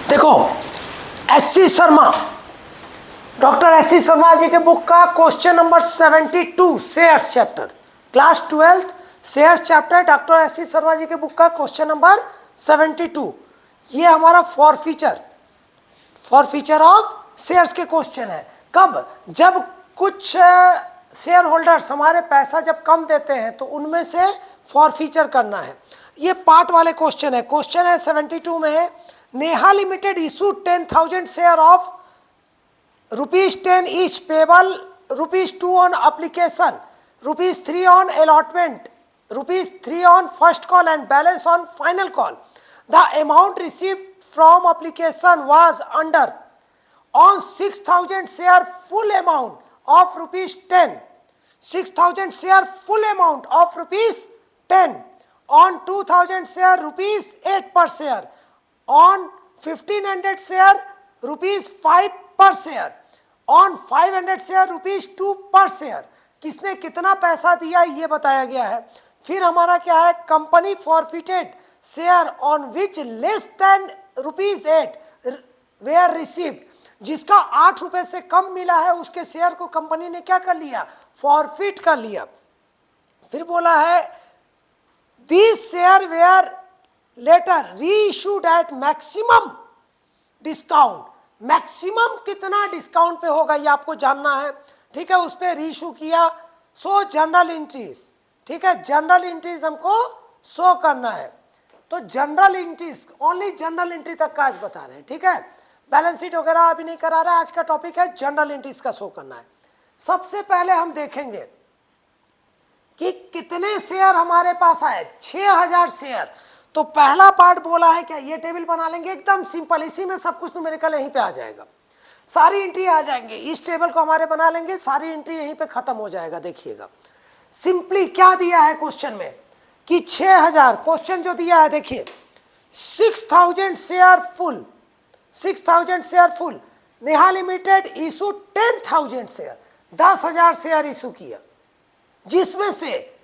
देखो SC Sharma, doctor SC Sharma ji के book का question number 72 shares chapter, class 12 shares chapter, doctor SC Sharma ji के book का क्वेश्चन नंबर 72। ये हमारा फॉर फीचर ऑफ शेयर्स के क्वेश्चन है। कब? जब कुछ शेयर होल्डर्स हमारे पैसा जब कम देते हैं तो उनमें से फॉर फीचर करना है। ये पार्ट वाले क्वेश्चन है। क्वेश्चन है 72 में है, Neha limited issue 10,000 share of ₹10 each payable, ₹2 on application, ₹3 on allotment, ₹3 on first call and balance on final call. The amount received from application was under on 6,000 share full amount of ₹10, 6,000 share full amount of ₹10, on 2,000 share ₹8 per share, on 1,500 share ₹5 पर share, on 500 share ₹2 पर share. किसने कितना पैसा दिया ये बताया गया है। फिर हमारा क्या है, company forfeited share on which less than ₹8 were received, जिसका ₹8 से कम मिला है उसके शेयर को कंपनी ने क्या कर लिया, फॉरफिट कर लिया। फिर बोला है this share were later reissued at maximum discount, maximum कितना डिस्काउंट पे होगा ये आपको जानना है, ठीक है। उस पर रीइश्यू किया। सो जनरल एंट्रीज, ठीक है, जनरल एंट्रीज हमको शो करना है। तो general entries, only general entry तक का आज बता रहे हैं, ठीक है। बैलेंस शीट वगैरह अभी नहीं करा रहा है। आज का टॉपिक है जनरल एंट्रीज का शो करना है। सबसे पहले हम देखेंगे कि कितने शेयर हमारे पास आए, 6,000 शेयर। तो पहला पार्ट बोला है क्या, ये टेबल बना लेंगे एकदम सिंपल, इसी में सब कुछ न्यूमेरिकल यहीं पे आ जाएगा, सारी एंट्री आ जाएंगे। इस टेबल को हमारे बना लेंगे, सारी एंट्री यहीं पे खत्म हो जाएगा। देखिएगा सिंपली क्या दिया है क्वेश्चन में कि 6,000, क्वेश्चन जो दिया है देखिए 6,000 share full, 6,000 share full, Neha limited issue 10,000 share, 10,000 share issue किया, जिसमें से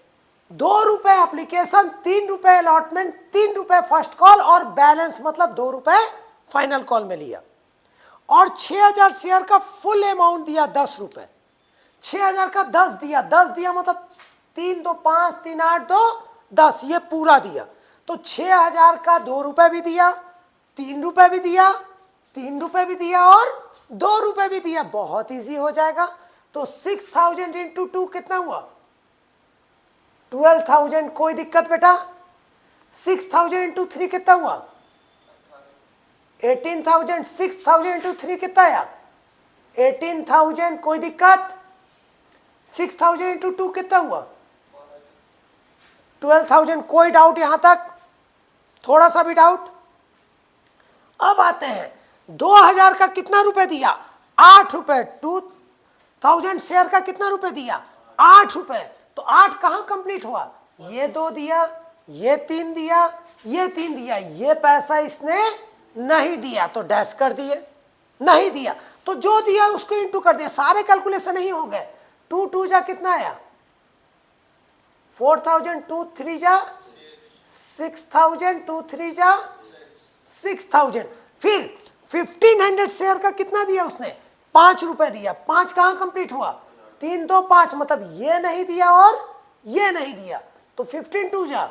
₹2 एप्लीकेशन, ₹3 अलॉटमेंट, ₹3 फर्स्ट कॉल और बैलेंस मतलब ₹2 फाइनल कॉल में लिया। और 6,000 शेयर का फुल अमाउंट दिया ₹10, 6,000 का 10 दिया, 10 दिया मतलब 3 2 5 3 8 2 10, ये पूरा दिया। तो 6,000 का ₹2 भी दिया, ₹3 भी दिया, ₹3 भी दिया और ₹2 भी दिया। बहुत इजी हो जाएगा। तो 6,000 इंटू 2 कितना हुआ, 12,000। कोई दिक्कत बेटा? 6,000 इंटू 3 कितना हुआ, 18,000। 6,000 इंटू 3 कितना आया, 18,000। कोई दिक्कत? 6,000 इंटू 2 कितना हुआ, 12,000। कोई डाउट यहां तक? थोड़ा सा भी डाउट? अब आते हैं 2,000 का कितना रुपए दिया, ₹8। 2,000 शेयर का कितना रुपए दिया, ₹8। तो 8 कहां कंप्लीट हुआ, ये 2 दिया, ये 3 दिया, ये 3 दिया, ये पैसा इसने नहीं दिया तो डैश कर दिए, नहीं दिया तो जो दिया उसको इंटू कर दिया। सारे कैलकुलेशन नहीं हो गए। 2 2 जा कितना आया, 4,000, 2 3 जा 6,000, 2 3 जा 6,000। फिर 1,500 शेयर का कितना दिया उसने, ₹5 दिया। 5 कहां कंप्लीट हुआ, 3 2 5 मतलब ये नहीं दिया और ये नहीं दिया। तो 15 2 जा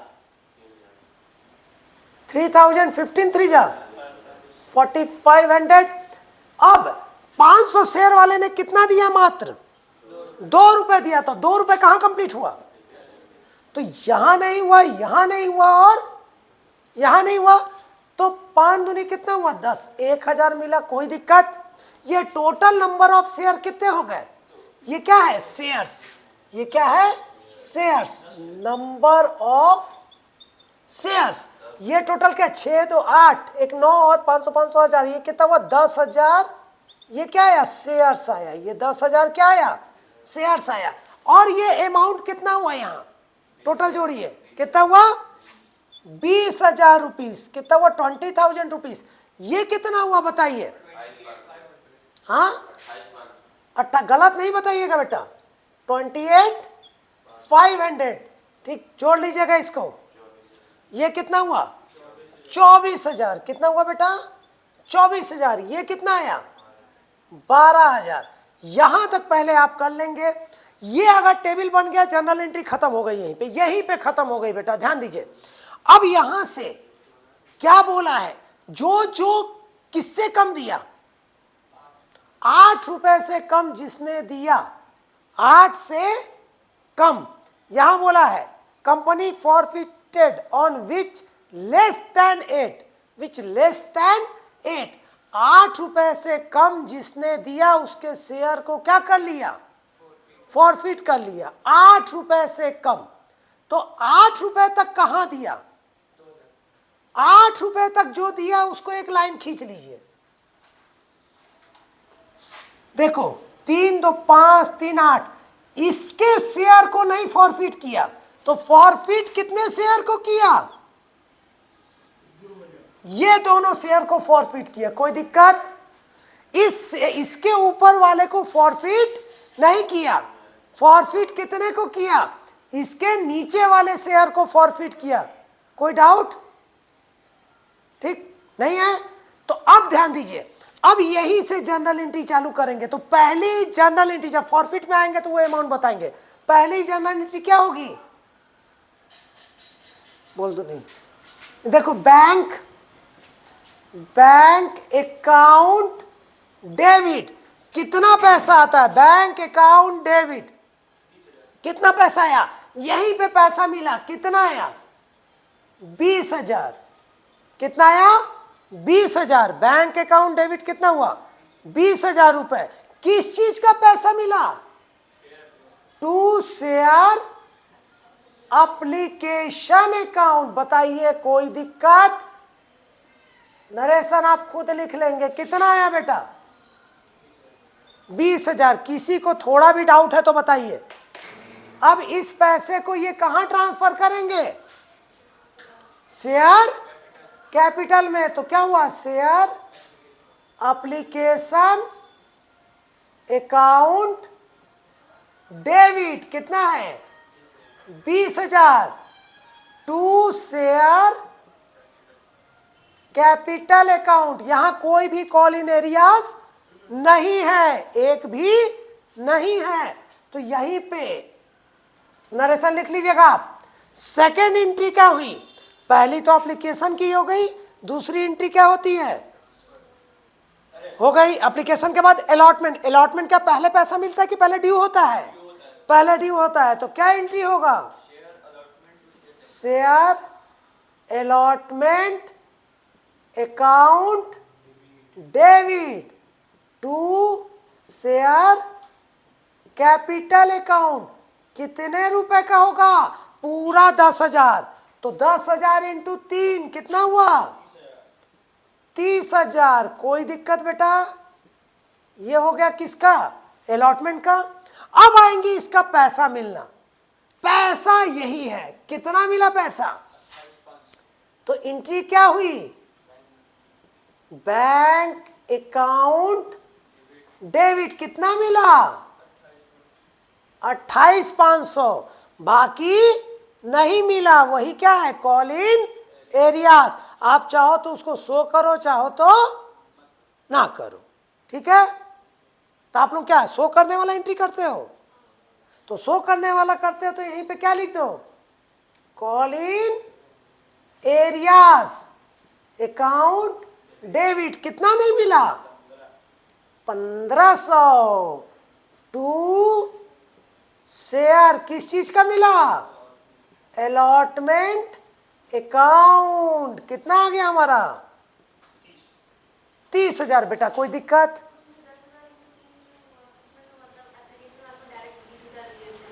3,000, 15 3 जा 4,500। अब 500 शेयर वाले ने कितना दिया, मात्र ₹2 दिया। तो ₹2 कहां कंप्लीट हुआ, तो यहां नहीं हुआ, यहां नहीं हुआ और यहां नहीं हुआ। तो 5 दूनी कितना हुआ, 10, 1,000 मिला। कोई दिक्कत? ये टोटल नंबर ऑफ शेयर कितने हो गए, ये क्या है, शेयर्स। ये क्या है, शेयर्स, नंबर ऑफ शेयर्स। ये टोटल क्या, 6 2 8 1 9 और 500 500 1000, ये कितना हुआ, 10,000। ये क्या आया, शेयर्स आया। ये 10,000 क्या आया, शेयर्स आया। और ये अमाउंट कितना हुआ, यहाँ टोटल जोड़िए कितना हुआ, ₹20,000। कितना हुआ, ₹20,000। ये कितना हुआ बताइए, हाँ गलत नहीं बताइएगा बेटा, 28,500। ठीक, जोड़ लीजिएगा इसको। ये कितना हुआ, 24,000। कितना हुआ बेटा, 24,000, ये कितना आया 12,000। यहां तक पहले आप कर लेंगे। ये अगर टेबल बन गया, जर्नल एंट्री खत्म हो गई, यहीं पे खत्म हो गई बेटा, ध्यान दीजिए। अब यहां से क्या बोला है, जो जो किससे कम दिया, 8 रुपए से कम जिसने दिया, 8 से कम, यहां बोला है company forfeited on which less than 8, which less than 8, 8 रुपए से कम जिसने दिया उसके शेयर को क्या कर लिया, फॉरफिट कर लिया। 8 रुपए से कम, तो 8 रुपए तक कहां दिया, 8 रुपए तक जो दिया उसको एक लाइन खींच लीजिए। देखो 3 2 5 3 8, इसके शेयर को नहीं फॉरफिट किया, तो फॉरफिट कितने शेयर को किया, ये दोनों शेयर को फॉरफिट किया। कोई दिक्कत, इसके ऊपर वाले को फॉरफिट नहीं किया। फॉरफिट कितने को किया, इसके नीचे वाले शेयर को फॉरफिट किया। कोई डाउट, ठीक नहीं है? तो अब ध्यान दीजिए, अब यहीं से जर्नल एंट्री चालू करेंगे। तो पहली जर्नल एंट्री, जब फॉरफिट में आएंगे तो वो अमाउंट बताएंगे। पहली जर्नल एंट्री क्या होगी, बोल दो नहीं, देखो बैंक अकाउंट डेबिट, कितना पैसा आता है, बैंक अकाउंट डेबिट, कितना पैसा आया, यहीं पे पैसा मिला, कितना आया 20,000, कितना आया 20,000, बैंक अकाउंट डेबिट कितना हुआ 20,000 रुपए। किस चीज का पैसा मिला, टू शेयर एप्लीकेशन अकाउंट। बताइए कोई दिक्कत, नरेशन आप खुद लिख लेंगे, कितना आया बेटा 20,000। किसी को थोड़ा भी डाउट है तो बताइए। अब इस पैसे को ये कहां ट्रांसफर करेंगे, शेयर कैपिटल में। तो क्या हुआ, शेयर एप्लीकेशन अकाउंट डेबिट कितना है 20,000, टू शेयर कैपिटल अकाउंट। यहां कोई भी कॉल इन एरियाज नहीं है, एक भी नहीं है, तो यहीं पे नरेशन लिख लीजिएगा आप। सेकेंड एंट्री क्या हुई, पहली तो एप्लीकेशन की हो गई, दूसरी एंट्री क्या होती है, हो गई एप्लीकेशन के बाद अलॉटमेंट। अलॉटमेंट क्या पहले पैसा मिलता है कि पहले ड्यू होता है, पहले ड्यू होता है। तो क्या एंट्री होगा, share allotment account debit to share capital account. कितने रुपए का होगा, पूरा 10,000। तो 10,000 इंटू 3 कितना हुआ 30,000। कोई दिक्कत बेटा, ये हो गया किसका, अलॉटमेंट का। अब आएंगे इसका पैसा मिलना। पैसा यही है, कितना मिला पैसा, तो एंट्री क्या हुई, बैंक अकाउंट डेबिट, कितना मिला 28,500। बाकी नहीं मिला, वही क्या है, कॉल इन एरियाज। आप चाहो तो उसको शो करो, चाहो तो ना करो, ठीक है। तो आप लोग क्या शो करने वाला एंट्री करते हो, तो शो करने वाला करते हो तो यहीं पे क्या लिख दो, call in arrears account debit. कितना नहीं मिला 1,500 टू शेयर किस चीज का मिला, अलॉटमेंट अकाउंट। कितना आ गया हमारा 30,000 बेटा। कोई दिक्कत,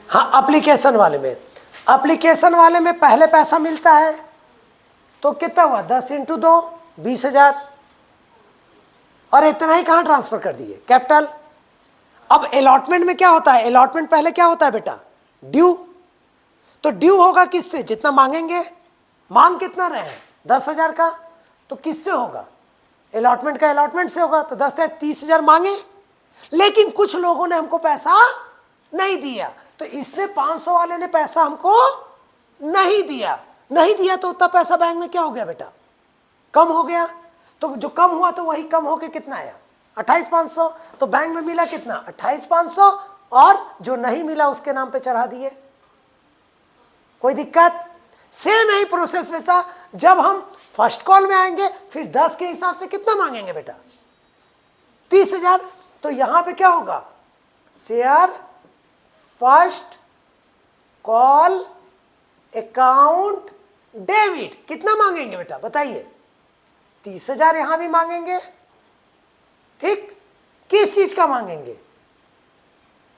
हाँ एप्लीकेशन वाले में, एप्लीकेशन वाले में पहले पैसा मिलता है तो कितना हुआ 10 इंटू 2 20,000, और इतना ही कहां ट्रांसफर कर दिए कैपिटल। अब अलॉटमेंट में क्या होता है, अलॉटमेंट पहले क्या होता है बेटा, ड्यू। तो ड्यू होगा किससे, जितना मांगेंगे। मांग कितना रहे 10,000 का, तो किससे होगा, अलॉटमेंट का अलॉटमेंट से होगा। तो 10 30,000 मांगे, लेकिन कुछ लोगों ने हमको पैसा नहीं दिया, तो इसने 500 वाले ने पैसा हमको नहीं दिया। नहीं दिया तो उतना पैसा बैंक में क्या हो गया बेटा, कम हो गया। तो जो कम हुआ तो वही कम होके कितना आया 28,500। तो बैंक में मिला कितना 28,500 और जो नहीं मिला उसके नाम पे चढ़ा दिए। कोई दिक्कत? सेम यही प्रोसेस में था। जब हम फर्स्ट कॉल में आएंगे फिर 10 के हिसाब से कितना मांगेंगे बेटा 30,000। तो यहां पे क्या होगा share first call account debit कितना मांगेंगे बेटा बताइए 30,000 यहां भी मांगेंगे। ठीक, किस चीज का मांगेंगे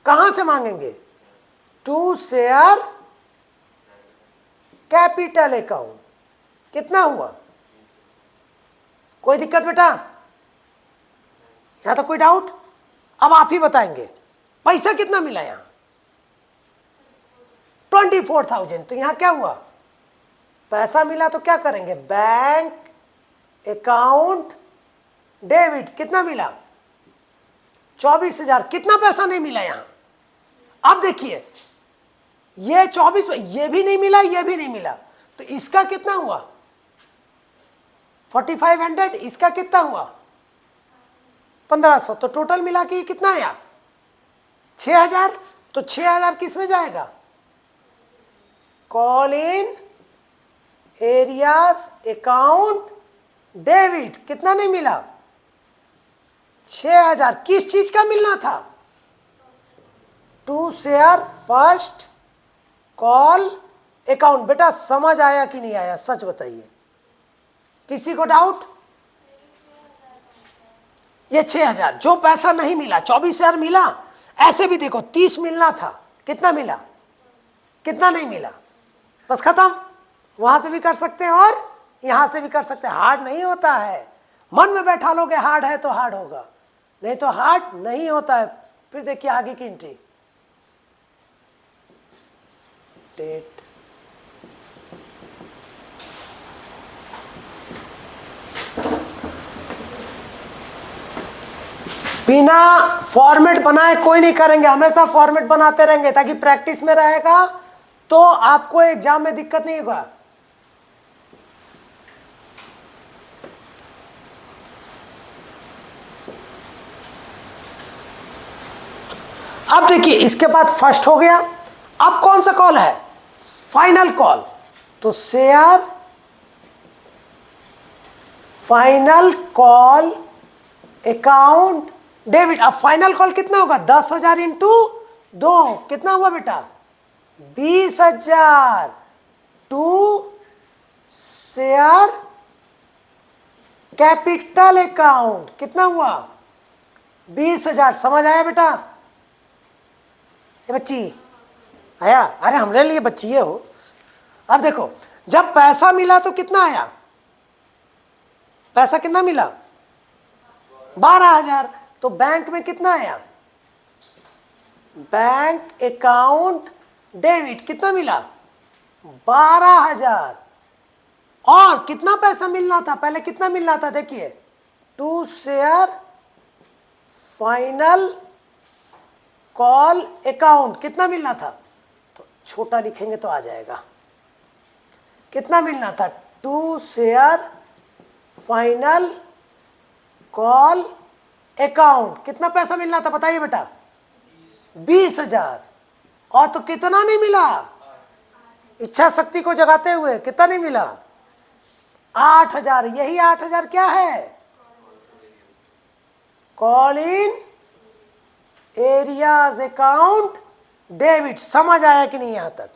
कहां से मांगेंगे टू शेयर कैपिटल अकाउंट। कितना हुआ? कोई दिक्कत बेटा? यहां तक कोई डाउट? अब आप ही बताएंगे पैसा कितना मिला यहां 24,000। तो यहां क्या हुआ पैसा मिला तो क्या करेंगे बैंक अकाउंट डेबिट कितना मिला 24,000। कितना पैसा नहीं मिला यहां? अब देखिए ये 24 ये भी नहीं मिला ये भी नहीं मिला तो इसका कितना हुआ 4,500। इसका कितना हुआ 1,500। तो टोटल मिला के कितना आया 6,000। तो 6,000 किस में जाएगा call in arrears account debit. कितना नहीं मिला 6,000। किस चीज का मिलना था to share first call account. बेटा समझ आया कि नहीं आया सच बताइए किसी को डाउट? ये 6,000 जो पैसा नहीं मिला 24,000 मिला। ऐसे भी देखो 30 मिलना था कितना मिला कितना नहीं मिला बस खत्म। वहां से भी कर सकते हैं और यहां से भी कर सकते हैं। हार्ड नहीं होता है। मन में बैठा लोगे हार्ड है तो हार्ड होगा नहीं तो हार्ड नहीं होता है। फिर देखिए आगे की एंट्री डेट बिना फॉर्मेट बनाए कोई नहीं करेंगे। हमेशा फॉर्मेट बनाते रहेंगे ताकि प्रैक्टिस में रहेगा तो आपको एग्जाम में दिक्कत नहीं होगा। अब देखिए इसके बाद फर्स्ट हो गया। अब कौन सा कॉल है फाइनल कॉल। तो share final call account debit. अब फाइनल कॉल कितना होगा 10,000 इंटू 2 कितना हुआ बेटा 20,000 टू शेयर कैपिटल अकाउंट कितना हुआ 20,000। समझ आया बेटा? ये बच्ची आया? अरे हमारे लिए बच्ची ये हो। अब देखो जब पैसा मिला तो कितना आया पैसा कितना मिला 12,000। तो बैंक में कितना आया बैंक अकाउंट डेबिट कितना मिला 12,000। और कितना पैसा मिलना था पहले कितना मिलना था देखिए to share final call account कितना मिलना था। तो छोटा लिखेंगे तो आ जाएगा कितना मिलना था to share final call account कितना पैसा मिलना था बताइए बेटा 20,000। और तो कितना नहीं मिला इच्छा शक्ति को जगाते हुए कितना नहीं मिला 8,000। यही 8,000 क्या है call in arrears account debit. समझ आया कि नहीं यहां तक?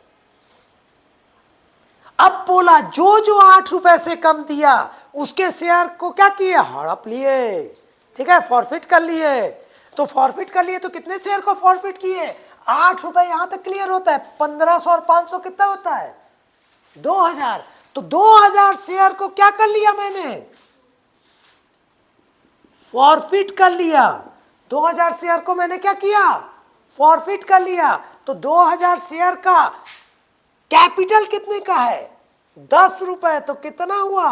अब बोला जो जो 8 रुपए से कम दिया उसके शेयर को क्या किए हड़प लिए। ठीक है फॉरफिट कर लिए। तो फॉरफिट कर लिए तो कितने शेयर को फॉरफिट किए 8 रुपए। यहां तक क्लियर होता है 1,500 और 500 कितना होता है 2,000। तो 2,000 शेयर को क्या कर लिया मैंने फॉरफिट कर लिया। 2,000 शेयर को मैंने क्या किया फॉरफिट कर लिया। तो 2,000 शेयर का कैपिटल कितने का है 10 रुपए। तो कितना हुआ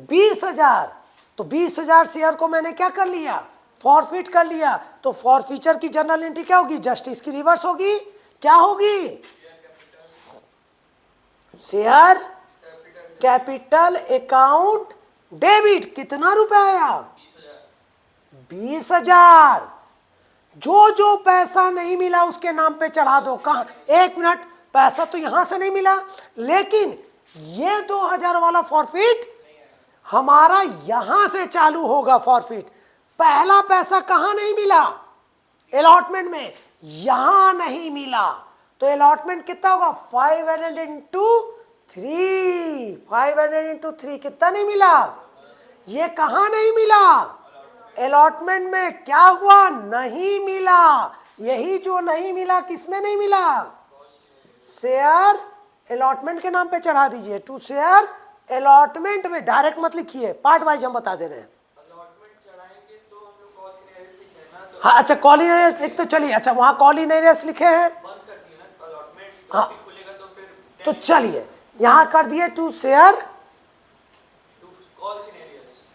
20,000। तो 20,000 शेयर को मैंने क्या कर लिया फॉरफिट कर लिया। तो फॉरफीचर की जर्नल एंट्री क्या होगी जस्ट इसकी रिवर्स होगी। क्या होगी शेयर कैपिटल अकाउंट डेबिट कितना रुपए आया? 20,000। जो जो पैसा नहीं मिला उसके नाम पे चढ़ा दो। कहा? 1 मिनट, पैसा तो यहां से नहीं मिला, लेकिन ये 2,000 वाला फॉरफिट हमारा यहां से चालू होगा। फॉरफिट पहला पैसा कहां नहीं मिला? अलॉटमेंट में, यहां नहीं मिला, तो अलॉटमेंट कितना होगा? 500 इंटू 3, 500 इंटू 3 कितना नहीं मिला? ये कहां नहीं मिला? अलॉटमेंट में। क्या हुआ? नहीं मिला। यही जो नहीं मिला किसमें नहीं मिला? शेयर अलॉटमेंट के नाम पे चढ़ा दीजिए। टू शेयर अलॉटमेंट में डायरेक्ट मत लिखिए, पार्ट वाइज हम बता दे रहे हैं। हाँ अच्छा, कॉल इन एरियर्स लिख तो चलिए। अच्छा वहां कॉल इन एरियर्स लिखे हैं, हाँ तो चलिए यहां कर दिए टू शेयर,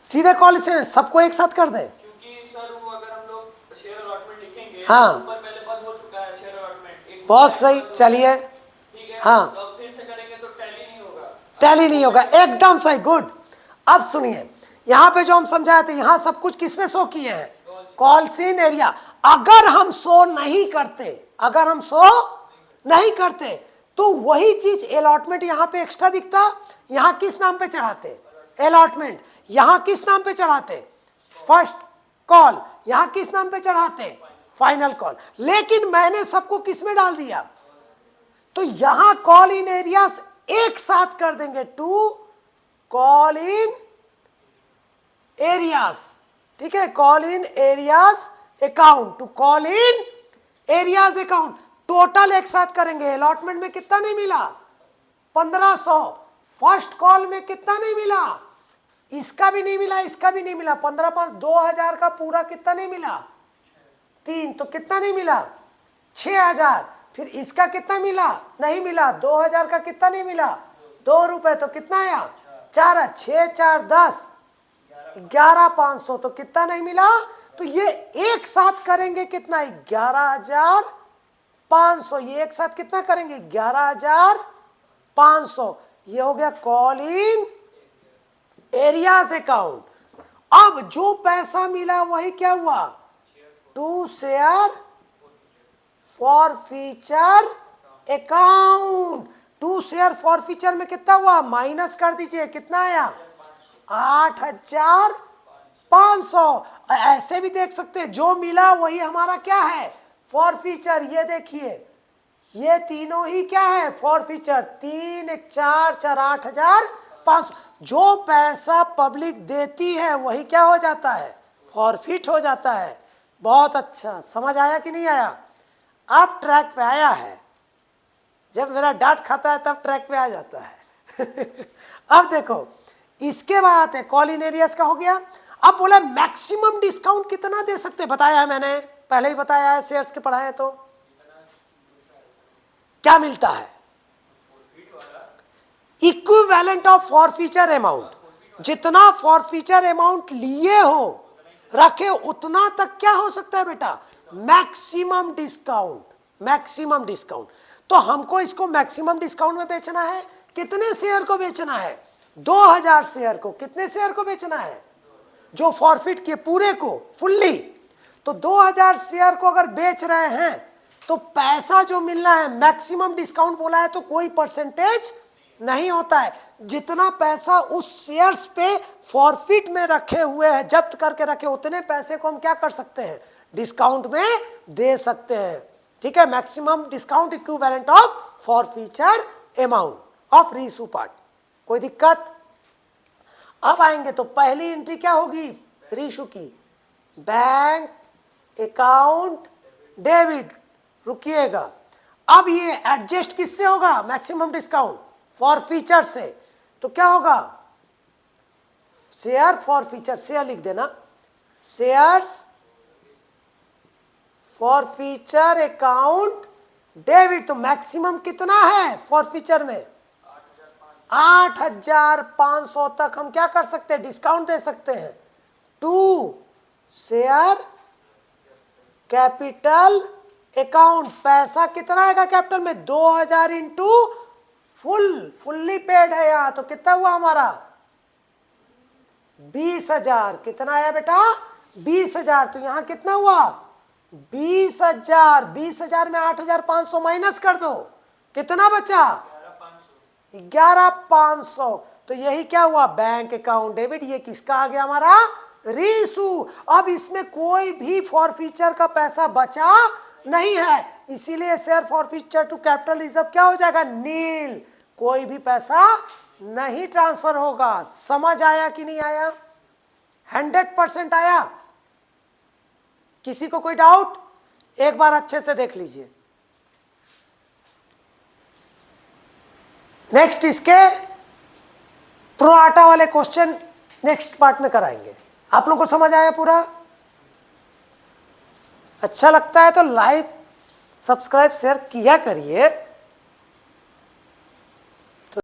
सीधे कॉल से सबको एक साथ कर दे। क्योंकि सर वो अगर हम लोग शेयर अलॉटमेंट लिखेंगे, हाँ ऊपर पहले पद हो चुका है शेयर अलॉटमेंट, बहुत सही। चलिए ठीक है, हाँ, तो अब फिर से करेंगे तो टैली नहीं होगा। टैली नहीं होगा, एकदम सही, गुड। अब सुनिए, यहां पे जो हम समझाए थे, यहां सब कुछ किसमें शो किए हैं? Calls in area. अगर हम शो नहीं करते, अगर हम शो नहीं करते तो वही चीज अलॉटमेंट यहां पे एक्स्ट्रा दिखता। यहां किस नाम पे चढ़ाते? अलॉटमेंट। यहां किस नाम पे चढ़ाते? First call. यहां किस नाम पे चढ़ाते? Final call. लेकिन मैंने सबको किस में डाल दिया? तो यहां कॉल इन एरियाज एक साथ कर देंगे, टू कॉल इन एरियाज। ठीक है, call in arrears account, to call in arrears account. Total एक साथ करेंगे। अलॉटमेंट में कितना नहीं मिला? 1500। फर्स्ट कॉल में कितना नहीं मिला? इसका भी नहीं मिला, इसका भी नहीं मिला। 15 5 2000 का पूरा कितना नहीं मिला? 3, तो कितना नहीं मिला? 6000। फिर इसका कितना मिला? नहीं मिला। 2000 का कितना नहीं मिला? 2 रुपए, तो कितना आया? 4, 6 4 10, 11,500, तो कितना नहीं मिला? तो ये एक साथ करेंगे कितना? 11,500। ये एक साथ कितना करेंगे? 11,500। ये हो गया कॉल इन एरियाज अकाउंट। अब जो पैसा मिला वही क्या हुआ? To share forfeiture account. To share forfeiture में कितना हुआ? माइनस कर दीजिए, कितना आया? 8,500। ऐसे भी देख सकते हैं, जो मिला वही हमारा क्या है? For feature. ये देखिए, ये तीनों ही क्या है? For feature. 3 1 4 4 8,500। जो पैसा पब्लिक देती है वही क्या हो जाता है? फॉरफिट हो जाता है। बहुत अच्छा, समझ आया कि नहीं आया? अब ट्रैक पे आया है। जब मेरा डांट खाता है तब ट्रैक पे आ जाता है। अब देखो, इसके बाद आते हैं, कॉल इन एरियाज का हो गया। अब बोला मैक्सिमम डिस्काउंट कितना दे सकते हैं? बताया है मैंने, पहले ही बताया है, शेयर्स के पढ़ाए तो क्या मिलता है? Equivalent of forfeiture amount. जितना फॉरफीचर अमाउंट लिए हो, रखे, उतना तक क्या हो सकता है बेटा? Maximum discount. Maximum discount. तो हमको इसको मैक्सिमम डिस्काउंट में बेचना है। कितने शेयर को बेचना है? 2000 शेयर को। कितने शेयर को बेचना है? जो फॉरफिट किए पूरे को, फुल्ली। तो 2000 शेयर को अगर बेच रहे हैं तो पैसा जो मिलना है, मैक्सिमम डिस्काउंट बोला है तो कोई परसेंटेज नहीं होता है। जितना पैसा उस शेयर्स पे फॉरफिट में रखे हुए हैं, जब्त करके रखे, उतने पैसे को हम क्या कर सकते हैं? डिस्काउंट में दे सकते हैं। ठीक है, maximum discount equivalent of forfeiture amount of reissue part. कोई दिक्कत? अब आएंगे तो पहली एंट्री क्या होगी? रीइश्यू की, बैंक अकाउंट डेबिट। रुकिएगा, अब ये एडजस्ट किससे होगा? मैक्सिमम डिस्काउंट फॉरफीचर से। तो क्या होगा? शेयर फॉरफीचर, शेयर लिख देना, शेयर्स फॉरफीचर अकाउंट डेबिट। तो मैक्सिमम कितना है फॉरफीचर में? 8,500 तक हम क्या कर सकते हैं? डिस्काउंट दे सकते हैं। To share capital account. पैसा कितना आएगा कैपिटल में? 2000 इंटू फुल्ली पेड है यहां, तो कितना हुआ हमारा? 20,000। कितना आया बेटा? 20,000। तो यहां कितना हुआ? 20,000। 20,000 में 8,500 माइनस कर दो, कितना बचा? 11,500। तो यही क्या हुआ? Bank account debit. ये किसका आ गया? हमारा रीशू। अब इसमें कोई भी फॉरफीचर का पैसा बचा नहीं है, इसीलिए share forfeiture to capital reserve क्या हो जाएगा? नील। कोई भी पैसा नहीं ट्रांसफर होगा। समझ आया कि नहीं आया? 100% आया? किसी को कोई डाउट? एक बार अच्छे से देख लीजिए। नेक्स्ट इसके प्रो आटा वाले क्वेश्चन नेक्स्ट पार्ट में कराएंगे। आप लोगों को समझ आया पूरा? अच्छा लगता है तो लाइक सब्सक्राइब शेयर किया करिए।